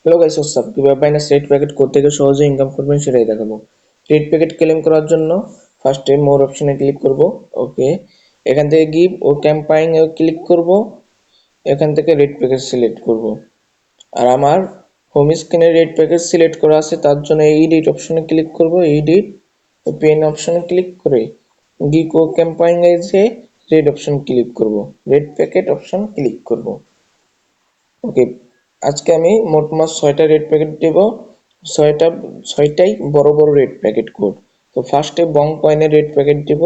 Hello guys, WhatsApp. কিভাবে Binance red packet code থেকে সহজে ইনকাম করবেন সেটাই দেখাবো। রেড প্যাকেট ক্লেম করার জন্য ফার্স্টে মোর অপশনে ক্লিক করব। ওকে, এখান থেকে গিভ ও ক্যাম্পাইন এ ক্লিক করব। এখান থেকে রেড প্যাকেট সিলেক্ট করব। আর আমার হোম স্ক্রিনে রেড প্যাকেট সিলেক্ট করা আছে, তার জন্য এডিট অপশনে ক্লিক করব। এডিট ও পেন অপশনে ক্লিক করে গিভ ও ক্যাম্পাইন এ যে রেড অপশন ক্লিক করব, রেড প্যাকেট অপশন ক্লিক করব। ওকে, আজকে আমি মোটমাট 6টা রেড প্যাকেট দেব। 6টাই বড় বড় রেড প্যাকেট কোড। তো ফার্স্টে বং কয়েনের রেড প্যাকেট দেব।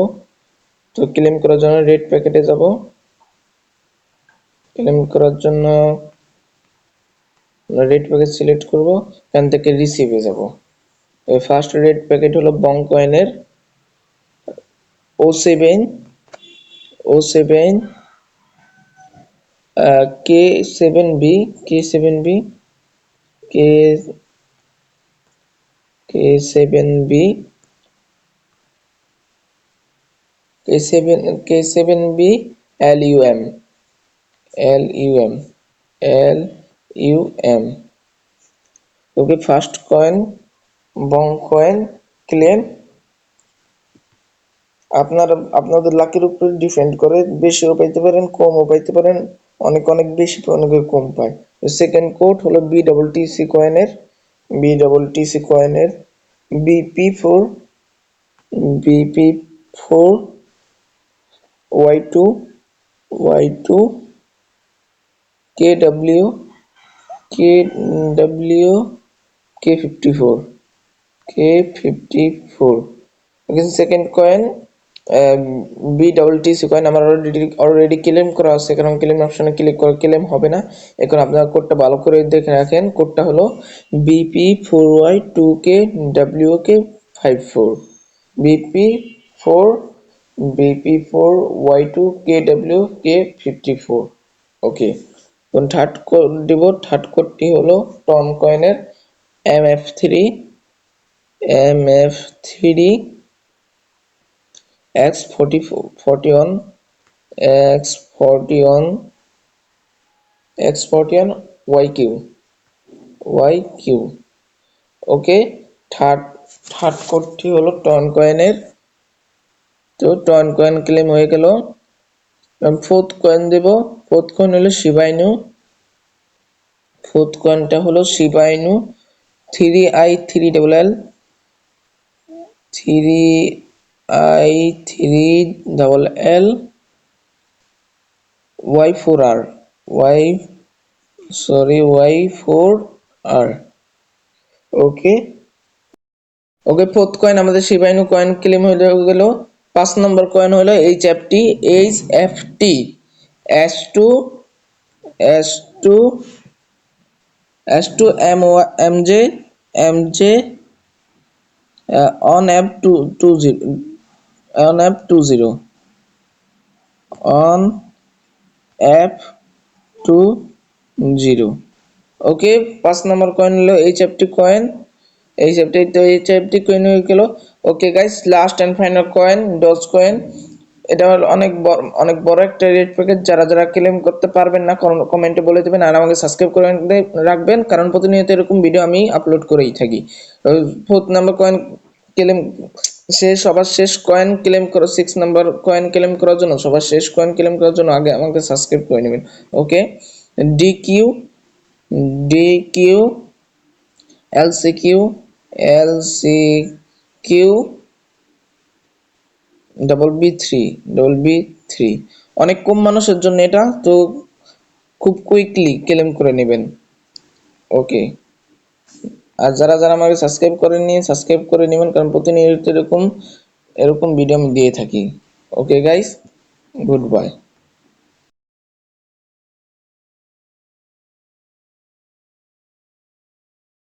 তো ক্লেম করার জন্য রেড প্যাকেটে যাব। ক্লেম করার জন্য রেড প্যাকেট সিলেক্ট করব, এখান থেকে রিসিভে যাব। ফার্স্ট রেড প্যাকেট হলো বং কয়েনের O7 K7B K7B K7B K7B LUM LUM LUM। ওকে, ফার্স্ট কয়েন বং কয়েন ক্লেম। আপনাদের লাকের উপর ডিপেন্ড করে, বেশিও পাইতে পারেন, কমও পাইতে পারেন। অনেক অনেক বেশি পায়, অনেকে কম পায়। সেকেন্ড কোড হলো BTC কয়েনের BP4 Y2 KW K54। Second coin BTC coin আমার অলরেডি ক্লেম করা আছে, কারণ ক্লেম অপশনে ক্লিক করে ক্লেম হবে না। এখন আপনারা কোডটা ভালো করে দেখে রাখেন। কোডটা হলো BP4Y2KWK54 BP4Y2KWK54। ওকে, এখন থার্ড কোড দিব। থার্ড কোডটি হলো টন কয়েনের MF3 X41 YQ। ওকে, থার্ড কোডটি হলো টন কয়েনের। তো টন কয়েন ক্লেম হয়ে গেল। ফোর্থ কয়েন দেব। ফোর্থ কয়েন হলো শিবাইনু। ফোর্থ কয়েনটা হলো Shiba Inu 3i3LL 3i3LL Y4R Y4R। Okay, fourth coin আমাদের শিবাইনু কয়েন ক্লেম হয়ে গেল। 5 নম্বর কয়েন হলো HFT S2 MJ on app20 okay, 5 number coin হলো HFT কয়েন। HFT কয়েন হয়ে গেল। Okay guys, last and final coin doge coin. এটা হলো অনেক বড় একটা রেড প্যাকেট। যারা যারা ক্লেম করতে পারবেন না কমেন্টে বলে দেবেন, আর আমাকে সাবস্ক্রাইব করে রাখবেন, কারণ প্রতিনিয়ত এরকম ভিডিও আমি আপলোড করেই থাকি। ফোর্থ নাম্বার কয়েন ক্লেম সবার শেষ কয়েন ক্লেম করো। 6 নাম্বার কয়েন ক্লেম করার জন্য, সবার শেষ কয়েন ক্লেম করার জন্য আগে আমাকে সাবস্ক্রাইব করে নেবেন। ওকে, DQ LCQ BB3 অনেক কম মানুষের জন্য এটা, তো খুব কুইকলি ক্লেম করে নেবেন। ওকে, আর যারা যারা আমাকে সাবস্ক্রাইব করেননি সাবস্ক্রাইব করে নেবেন, কারণ প্রতিনিয়ত এরকম ভিডিও আমি দিয়ে থাকি। Okay guys, good bye.